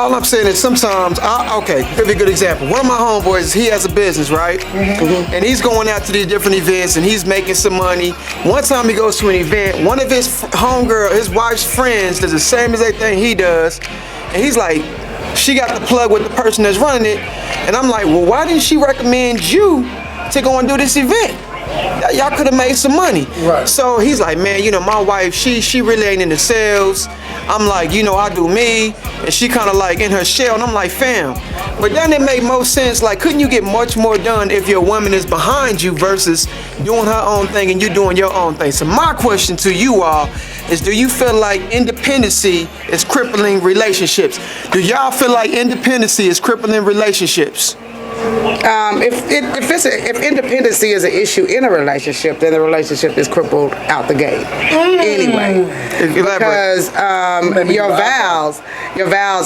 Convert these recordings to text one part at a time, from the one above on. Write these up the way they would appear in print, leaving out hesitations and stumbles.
all I'm saying is sometimes, okay, give you a good example. One of my homeboys, he has a business, right? And he's going out to these different events and he's making some money. One time he goes to an event, one of his homegirl, his wife's friends does the same as they think he does. And he's like, she got the plug with the person that's running it. And I'm like, well, why didn't she recommend you to go and do this event? Y'all could have made some money. Right. So he's like, man, you know, my wife, she really ain't into sales. I'm like, you know, I do me. And she kind of like in her shell. And I'm like, fam. But then it made most sense. Like, couldn't you get much more done if your woman is behind you versus doing her own thing and you doing your own thing? So my question to you all is, do you feel like independency is crippling relationships? Do y'all feel like independency is crippling relationships? If independency is an issue in a relationship, then the relationship is crippled out the gate. Anyway, because your vows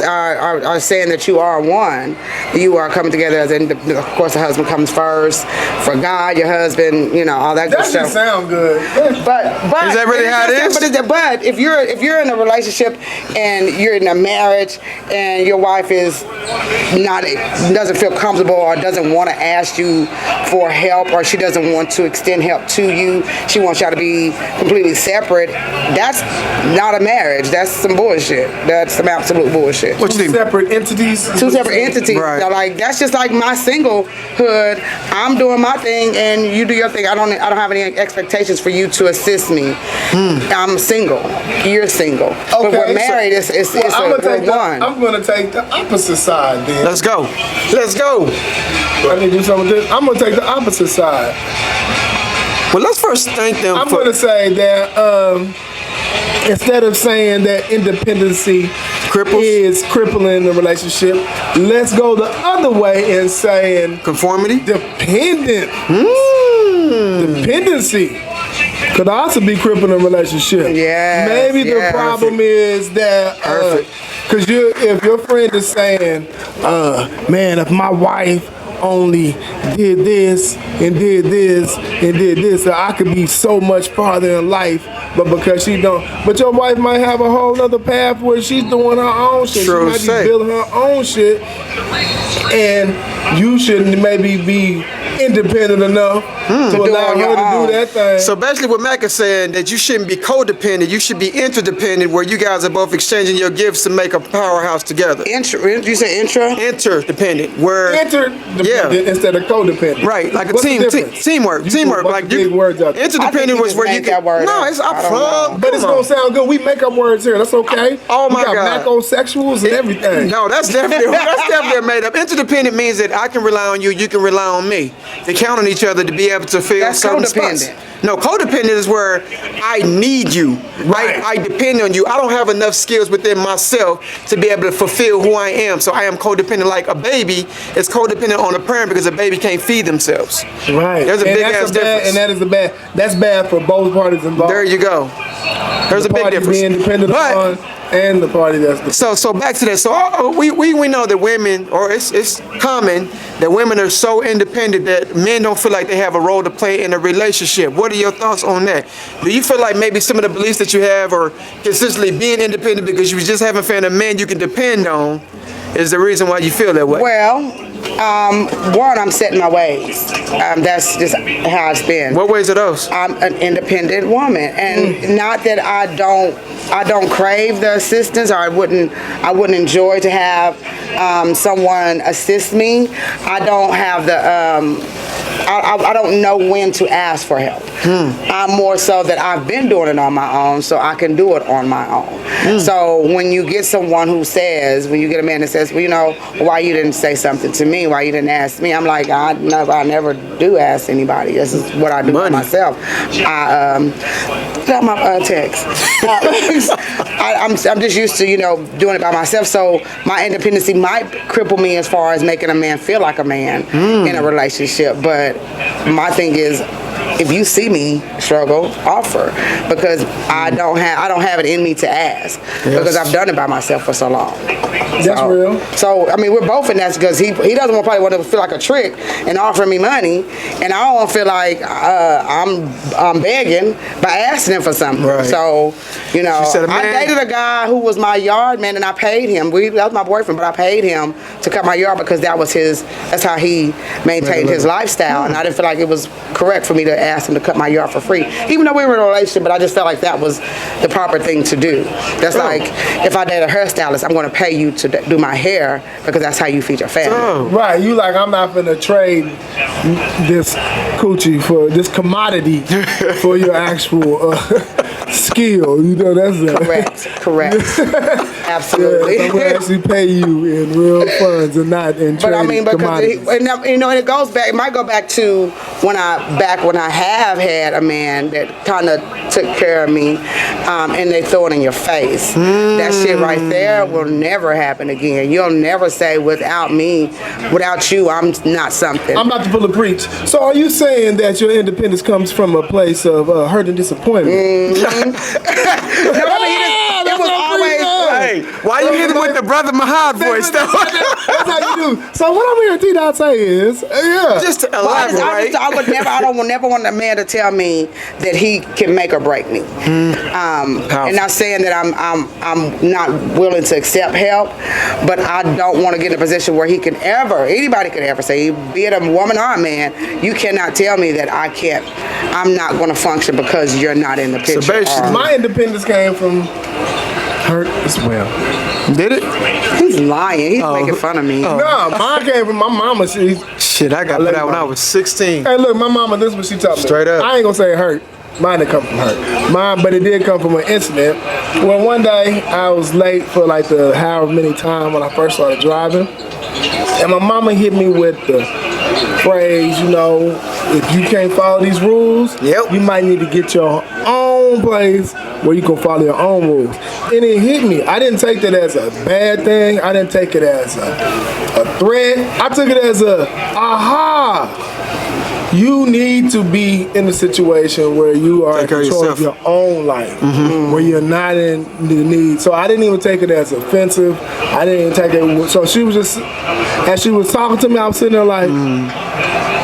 are saying that you are one. You are coming together as of course the husband comes first. For God, your husband, you know, all that good stuff. That sound good. But is that really how it is? But if you're in a relationship and you're in a marriage and your wife doesn't feel comfortable or doesn't want to ask you for help, or she doesn't want to extend help to you, she wants y'all to be completely separate, that's not a marriage. That's some bullshit. That's some absolute bullshit. Two separate entities. Two separate entities. Right. Now, like, that's just like my singlehood. I'm doing my thing and you do your thing. I don't have any expectations for you to assist me. I'm single. You're single. Okay, but we're married. We're one. I'm going to take the opposite side then. Let's go. Let's go. I need to do something with this. I'm going to take the opposite side. Well, let's first thank them. I'm going to say that instead of saying that independency is crippling the relationship, let's go the other way and saying conformity, dependency could also be crippling a relationship. Yeah. Maybe the problem is that because if your friend is saying, man, if my wife only did this and did this and did this, I could be so much farther in life. But because she don't, but your wife might have a whole other path where she's doing her own shit. True, she might be building her own shit, and you shouldn't maybe be independent enough to allow her to do that thing. So basically what Mack is saying, that you shouldn't be codependent, you should be interdependent, where you guys are both exchanging your gifts to make a powerhouse together. You say intra? Interdependent, where interdependent instead of codependent. Right, like a What's teamwork. Teamwork. Like big words out there. Interdependent was where you that word. No, it's up front. But it's gonna sound good. We make up words here. That's okay. Oh my God. Mack O sexuals and everything. No, that's definitely made up. Interdependent means that I can rely on you, you can rely on me. They count on each other to be able to fill certain spots. No, codependent is where I need you, right? I depend on you. I don't have enough skills within myself to be able to fulfill who I am. So I am codependent. Like a baby is codependent on a parent because a baby can't feed themselves. Right. There's a big ass difference. And that is that's bad for both parties involved. There you go. There's a big difference. Being dependent upon and the party that's so back to that. So we know that women, or it's common that women are so independent that men don't feel like they have a role to play in a relationship. What are your thoughts on that? Do you feel like maybe some of the beliefs that you have are consistently being independent because you just haven't found a man you can depend on is the reason why you feel that way? Well, one, I'm setting my ways. That's just how it's been. What ways are those? I'm an independent woman, and not that I don't crave the assistance, or I wouldn't enjoy to have someone assist me. I don't have the I don't know when to ask for help. I'm more so that I've been doing it on my own, so I can do it on my own. So when you get someone who says, when you get a man that says, well, you know, why you didn't say something to me, why you didn't ask me, I'm like, I never do ask anybody. This is what I do for myself. Got my text. I'm just used to, you know, doing it by myself. So my independency might cripple me as far as making a man feel like a man in a relationship. But my thing is, if you see me struggle, offer, because I don't have it in me to ask, because I've done it by myself for so long. That's real. So I mean, we're both in that, because he doesn't probably want to feel like a trick and offering me money, and I don't feel like I'm begging by asking him for something. Right. So I dated a guy who was my yard man, and I paid him. That was my boyfriend, but I paid him to cut my yard because that's how he maintained his lifestyle, and I didn't feel like it was correct for me to ask him to cut my yard for free, even though we were in a relationship. But I just felt like that was the proper thing to do. That's like if I date a hairstylist, I'm going to pay you to do my hair because that's how you feed your family. Right, you like, I'm not gonna trade this coochie for this commodity for your actual skill. That's Correct. Absolutely. I'm gonna actually pay you in real funds and not in But I mean, because commodities. and it goes back. It might go back to when I have had a man that kind of took care of me, and they throw it in your face. That shit right there will never happen again. You'll never say without you, I'm not something. I'm about to pull a preach. So are you saying that your independence comes from a place of hurt and disappointment? No, I mean, it was always. Hey, why you hit him with the Brother Mahad voice, though? That's how you do. So what I'm hearing T-Dot say is, Just to elaborate. I would never want a man to tell me that he can make or break me. And not saying that I'm not willing to accept help, but I don't want to get in a position where anybody could ever say, be it a woman or a man, you cannot tell me that I'm not going to function because you're not in the picture. So basically, my independence came from hurt as well. Did it? He's lying. He's making fun of me. No, mine came from my mama. Shit, I got put out when I was 16. Hey, look, my mama, this is what she taught me. Straight up. I ain't gonna say it hurt. Mine didn't come from hurt. But it did come from an incident. Well, one day I was late for like the however many time when I first started driving, and my mama hit me with the phrase, if you can't follow these rules, you might need to get your own place where you can follow your own rules. And it hit me. I didn't take that as a bad thing. I didn't take it as a threat. I took it as aha. You need to be in a situation where you are in control of your own life, where you're not in the need. So I didn't even take it as offensive. I didn't even take it. So she was just, as she was talking to me, I was sitting there like,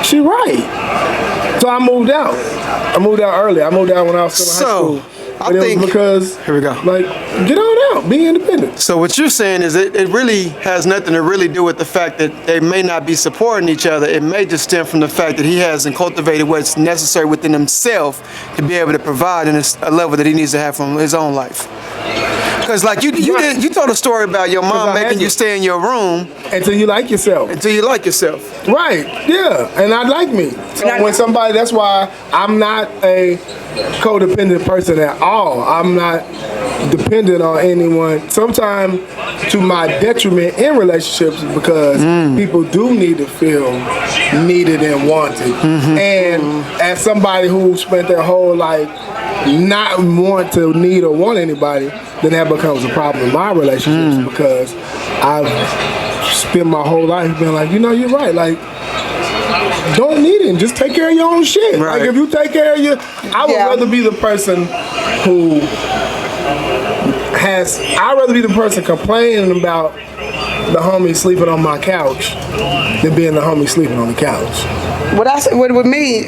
she right. So I moved out. I moved out early. I moved out when I was still in high school. I think, because, here we go. Like, get on out, be independent. So what you're saying is it really has nothing to really do with the fact that they may not be supporting each other. It may just stem from the fact that he hasn't cultivated what's necessary within himself to be able to provide in a level that he needs to have from his own life. Because like you told a story about your mom making you stay in your room until you like yourself. Right, yeah, and I like me. So when somebody, that's why I'm not a codependent person at all. I'm not dependent on anyone. Sometimes to my detriment in relationships, because people do need to feel needed and wanted. And as somebody who spent their whole life not want to need or want anybody, then that becomes a problem in my relationships, because I've spent my whole life being like, you're right, like, don't need it, just take care of your own shit. Right. Like, if you take care of I would rather be the person who I'd rather be the person complaining about the homie sleeping on my couch than being the homie sleeping on the couch. With me,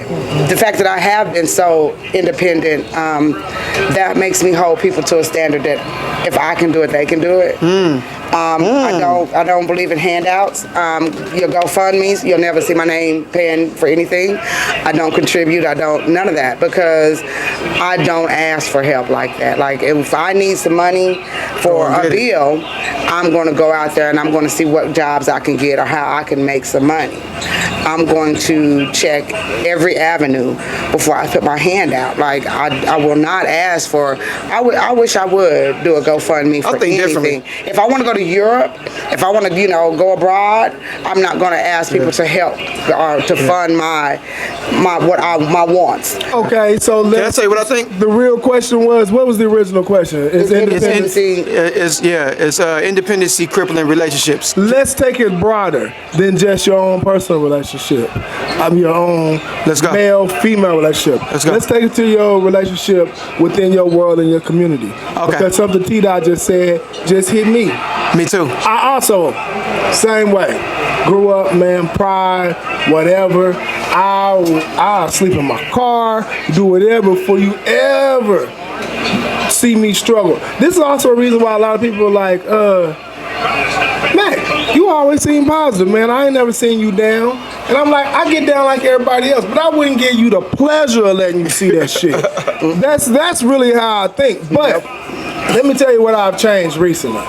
the fact that I have been so independent, that makes me hold people to a standard that if I can do it, they can do it. I don't believe in handouts. Your GoFundMes, you'll never see my name paying for anything. I don't contribute. None of that, because I don't ask for help like that. Like, if I need some money for a bill, I'm going to go out there and I'm going to see what jobs I can get or how I can make some money. I'm going to check every avenue before I put my hand out. Like, I will not ask for. I wish I would do a GoFundMe for anything. If I want to go to Europe if I want to, go abroad, I'm not going to ask people to help or to fund my wants. Okay, so Can I tell you what I think? The real question was, what was the original question? Is Independency. It's independency crippling relationships. Let's take it broader than just your own personal relationship. Your own male-female relationship. Let's take it to your relationship within your world and your community. Okay. Because something T-Dot just said just hit me. Me too. I also, same way, grew up, man, pride, whatever. I'll sleep in my car, do whatever before you ever see me struggle. This is also a reason why a lot of people are like, Mack, you always seem positive, man. I ain't never seen you down. And I'm like, I get down like everybody else, but I wouldn't give you the pleasure of letting you see that shit. That's really how I think. But let me tell you what I've changed recently.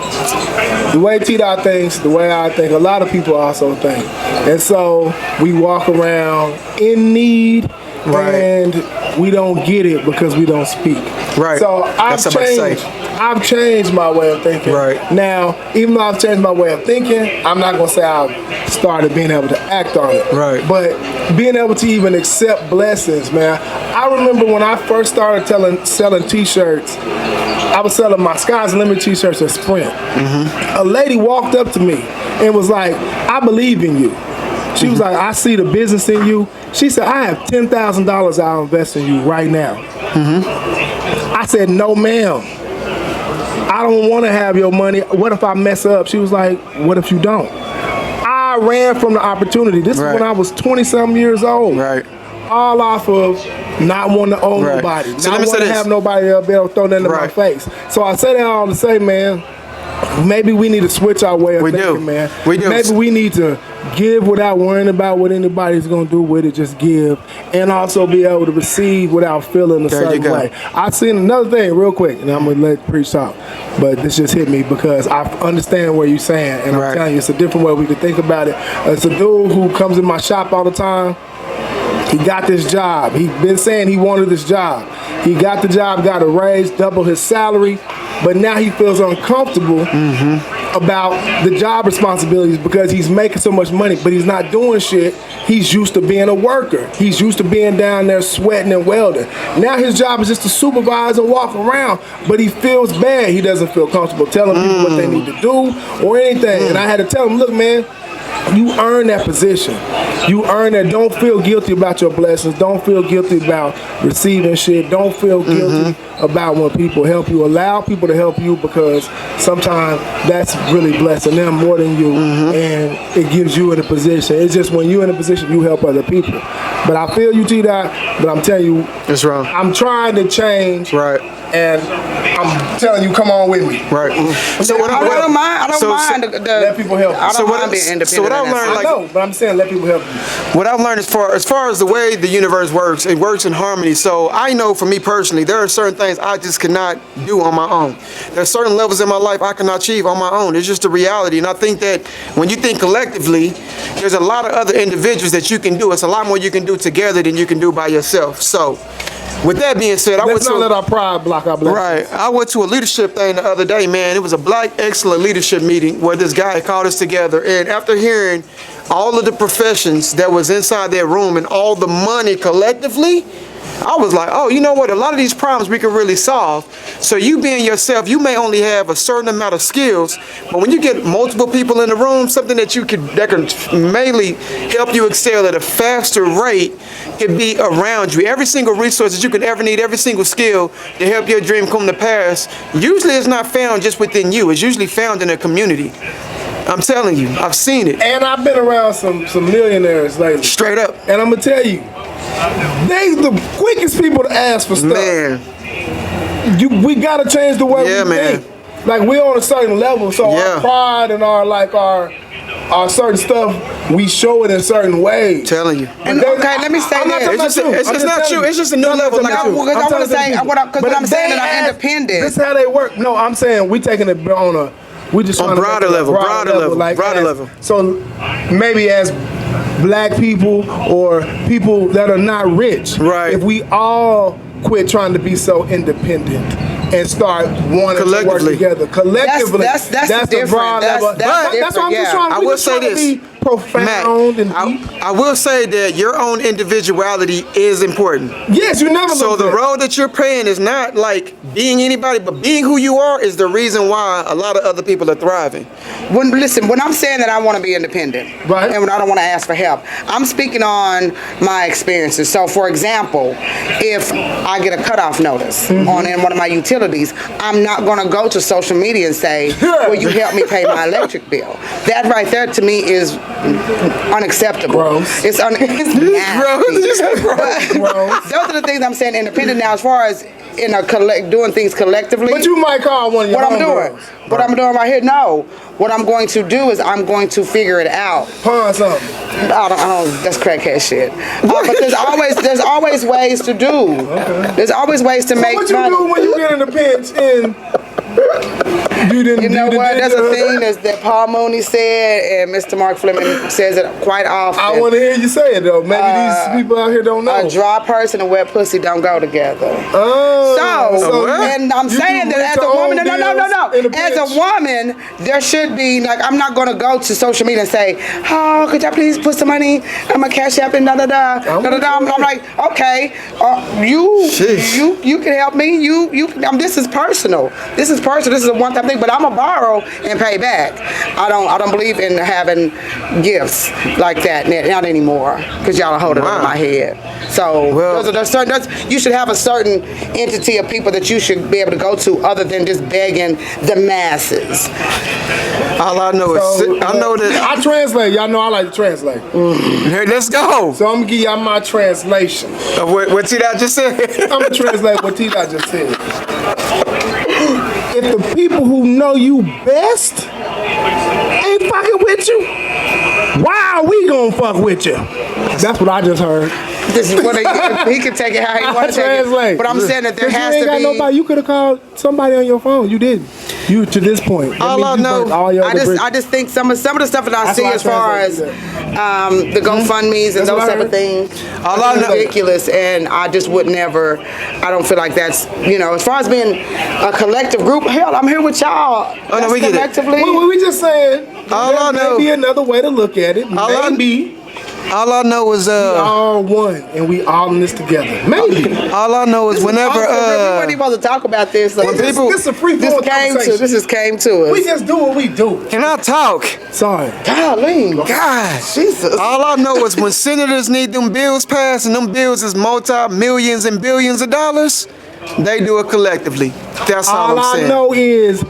The way T-Dot thinks, the way I think, a lot of people also think. And so we walk around in need, and we don't get it because we don't speak. Right. So I've changed my way of thinking. Right. Now, even though I've changed my way of thinking, I'm not gonna say I've started being able to act on it. Right. But being able to even accept blessings, man. I remember when I first started selling T-shirts. I was selling my Sky's Limit T-shirts at Sprint. A lady walked up to me and was like, "I believe in you." She was like, "I see the business in you." She said, "I have $10,000 I'll invest in you right now." I said, "No, ma'am. I don't want to have your money. What if I mess up?" She was like, "What if you don't?" I ran from the opportunity. This is when I was 20-something years old. Right. All off of not wanting to own nobody. So not let me say wanting to this. have nobody else be able to throw that in my face. So I say that all to say, man, maybe we need to switch our way of thinking, man. We do. Maybe we need to give without worrying about what anybody's going to do with it. Just give. And also be able to receive without feeling a certain way. I've seen another thing real quick, and I'm going to let Preach talk. But this just hit me because I understand what you're saying. And I'm telling you, it's a different way we can think about it. It's a dude who comes in my shop all the time. He got this job. He's been saying he wanted this job. He got the job, got a raise, doubled his salary, but now he feels uncomfortable about the job responsibilities because he's making so much money, but he's not doing shit. He's used to being a worker. He's used to being down there sweating and welding. Now his job is just to supervise and walk around, but he feels bad. He doesn't feel comfortable telling people what they need to do or anything. And I had to tell him, look, man, you earn that position. You earn that. Don't feel guilty about your blessings. Don't feel guilty about receiving shit. Don't feel guilty about when people help you. Allow people to help you because sometimes that's really blessing them more than you, and it gives you in a position. It's just when you're in a position, you help other people. But I feel you, T-Dot, but I'm telling you, it's wrong. I'm trying to change. Right. And I'm telling you, come on with me. Right. So I don't mind. Let people help you. I don't mind being independent. So what I've learned, I know, but I'm saying let people help you. What I've learned as far as the way the universe works, it works in harmony. So I know for me personally, there are certain things I just cannot do on my own. There are certain levels in my life I cannot achieve on my own. It's just a reality. And I think that when you think collectively, there's a lot of other individuals that you can do. It's a lot more you can do together than you can do by yourself. So with that being said, Let's not let our pride block our blessings. Right. I went to a leadership thing the other day, man. It was a Black Excellent Leadership meeting where this guy called us together. And after hearing all of the professions that was inside that room and all the money collectively, I was like, oh, you know what? A lot of these problems we can really solve. So you being yourself, you may only have a certain amount of skills, but when you get multiple people in the room, something that can mainly help you excel at a faster rate can be around you. Every single resource that you could ever need, every single skill to help your dream come to pass, usually it's not found just within you. It's usually found in a community. I'm telling you, I've seen it. And I've been around some millionaires lately. Straight up. And I'm gonna tell you, they the quickest people to ask for stuff. Man. We gotta change the way we think. Like we're on a certain level, so our pride and our certain stuff, we show it in certain ways. Telling you. And okay, let me say this. It's not true. It's just a new level. Because I want to say, because I'm saying that I'm independent. This is how they work. No, I'm saying we taking it on a. We just on broader level. So maybe as Black people or people that are not rich, right? If we all quit trying to be so independent and start wanting to work Collectively. together. Collectively. That's the different. broad That's- level. that's That's what I'm different, just trying to. I we will just say trying to this. be profound and Matt, deep. I will say that your own individuality is important. Yes, you never. So look the good. role that you're playing is not like being anybody, but being who you are is the reason why a lot of other people are thriving. When I'm saying that I want to be independent, Right. and when I don't want to ask for help, I'm speaking on my experiences. So, for example, if I get a cutoff notice on in one of my utilities, I'm not going to go to social media and say, "Will you help me pay my electric bill?" That right there to me is unacceptable. Gross. It's nasty. Gross. Gross. Those are the things I'm saying independent now, as far as in a doing things collectively. But you might call one of your what I'm doing. homegirls. What I'm doing right here, no. What I'm going to do is I'm going to figure it out. Pawn something. I don't that's crackhead shit. But there's always ways to do. There's always ways to make What you money. do when you get in the pinch and you didn't? You know do what? There's a the- thing that Paul Mooney said, and Mr. Mark Fleming says it quite often. I want to hear you say it though. Maybe these people out here don't know. A dry person and wet pussy don't go together. Oh, So, what? and I'm you saying do that as rent a your woman, own no. deals in the As pinch. a woman, there should be, like, I'm not going to go to social media and say, "Oh, could y'all please put some money? I'm a cash app and da-da-da." I'm like, okay, you can help me. This is personal. This is a one-time thing, but I'm going to borrow and pay back. I don't believe in having gifts like that, not anymore, because y'all are holding it Wow. over my head. So Well- you should have a certain entity of people that you should be able to go to other than just begging the masses. All I know is I know that. I translate. Y'all know I like to translate. Hey, let's go. So I'm gonna give y'all my translation. What T-Dot just said? I'm gonna translate what T-Dot just said. If the people who know you best ain't fucking with you, why are we gonna fuck with you? That's what I just heard. This is what he can take it how he wants to take it. Translate. But I'm saying that there 'Cause has you ain't to got be. nobody. You could have called somebody on your phone. You didn't. You to this point. That All means I you know- burnt all your other bridges. I just think some of the stuff that I That's see why I as far as translated the GoFundMe's and That's those what I type of heard. things All I are know- ridiculous, and I just would never. I don't feel like that's as far as being a collective group. Hell, I'm here with y'all. Oh, no, That's we get it. collectively. We just saying. All I there know- may be another way to look at it. All I- Maybe All I know is we all one and we all in this together. Maybe. all I know is whenever we weren't even supposed to talk about this. Like, This is a free this flowing came conversation. just came to us. We just do what we do. can I talk? Sorry. Golly. God, Jesus. all I know is when senators need them bills passed, and them bills is multi-millions and billions of dollars, they do it collectively. That's all All I'm I saying. know is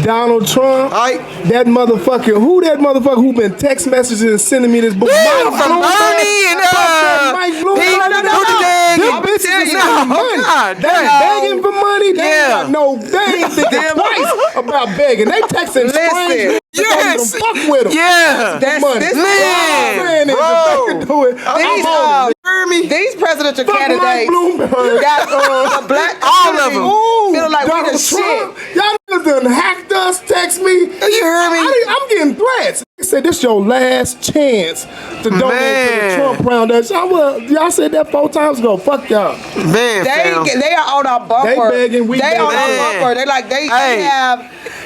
Donald Trump, Aight. that motherfucker who been text messaging and sending me this book. Yeah, Mike from Bloomberg, Bernie and Mike Pete Bloomberg. Buttigieg. Them I'm bitches telling is you. getting money. Oh, God, They damn. begging for money. They Yeah. ain't got no. They ain't thinking Them- twice about begging. They texting strangers. Yes. Fuck with them. Yeah. That's money. this All I'm saying is bro. if they can do it, I'm These, on it. You heard me? These presidential Fuck Mike candidates Bloomberg. got the black All of community them. Ooh, feel like we Donald the shit. Trump. Y'all niggas done hacked us, text me. You heard me? I'm getting threats. They said this your last chance to donate to Man. the Trump Foundation. Y'all said that 4 times ago. Fuck y'all. Man, fam. They are on our bumper. They begging, we They on begging. our Man. bumper. They like they Hey. have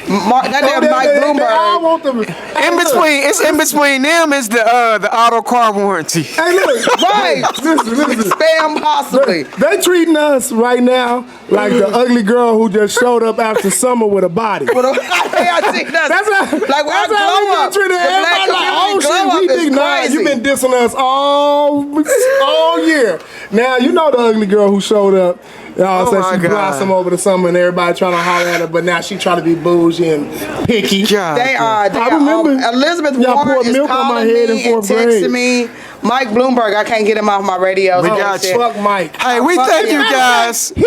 that damn Mike They all Bloomberg. want them. It's in between them is the auto car warranty. Hey, look. Right. Listen. Spam possibly. They treating us right now like the ugly girl who just showed up after summer with a body. They are treating us That's how, like that's our how we glow been up. treating The black everybody like, oh community glow shit, we up is think nah, crazy. you been dissing us all year. Now you know the ugly girl who showed up. Y'all Oh said my she God. blossomed over the summer and everybody trying to holler at her, but now she trying to be bougie and picky. God. They are. I remember Elizabeth y'all Warren poured is milk on my calling head in me and 4th grade. texting me. Mike Bloomberg, I can't get him off my radio. We so got shit. you. Fuck Mike. Hey, we Fuck thank you yeah. guys. He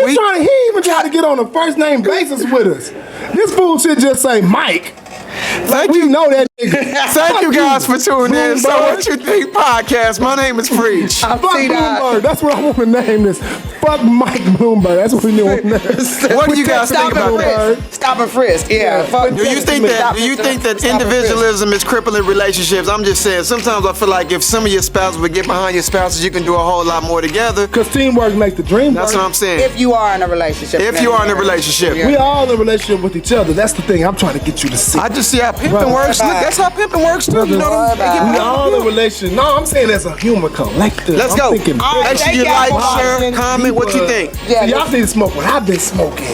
even tried to get on a first name basis with us. This fool should just say Mike. Thank We you. know that nigga. Thank you guys for tuning in. So Bloomberg. What You Think podcast. My name is Preach. I'm Fuck Bloomberg. That's what I want to name this. Fuck Mike Bloomberg. That's what we want to name. What do you guys think about that? Stop and frisk. Yeah. Fuck Do you think that individualism is crippling relationships? I'm just saying, sometimes I feel like if some of your spouses would get behind your spouses, you can do a whole lot more together. Because teamwork makes the dream That's work. what I'm saying. If you are in a relationship. If you are in a relationship. Yeah. We all in a relationship with each other. That's the thing I'm trying to get you to see. I just see how pimping Brother. works. Look, that's how pimping works too. You know, they get We behind all you. in a relationship. No, I'm saying as a human collective. Let's go. Thinking Make sure you like, share, comment what you think. Yeah, See, y'all need to smoke what I've been smoking.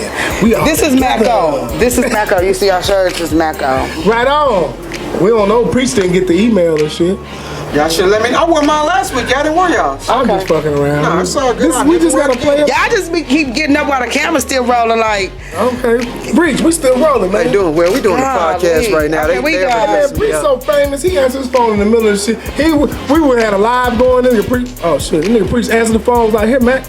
We all This is Mack O. together. This is Mack O. You see our shirts? This is Mack O. Right on. We don't know. Preach didn't get the email and shit. Y'all should let me know. I wore mine last week. Y'all didn't wear y'all. I'm just fucking around. Nah, it's all good. We just gotta play it. Y'all just keep getting up while the camera's still rolling like. Okay. Preach, we still rolling, man. They doing well. We doing the podcast right now. Okay, we they got- already Man, messed me Preach up. so famous, he answered his phone in the middle of the shit. We would have had a live going, nigga Preach. Oh shit, nigga Preach answered the phone, was like, hey, man.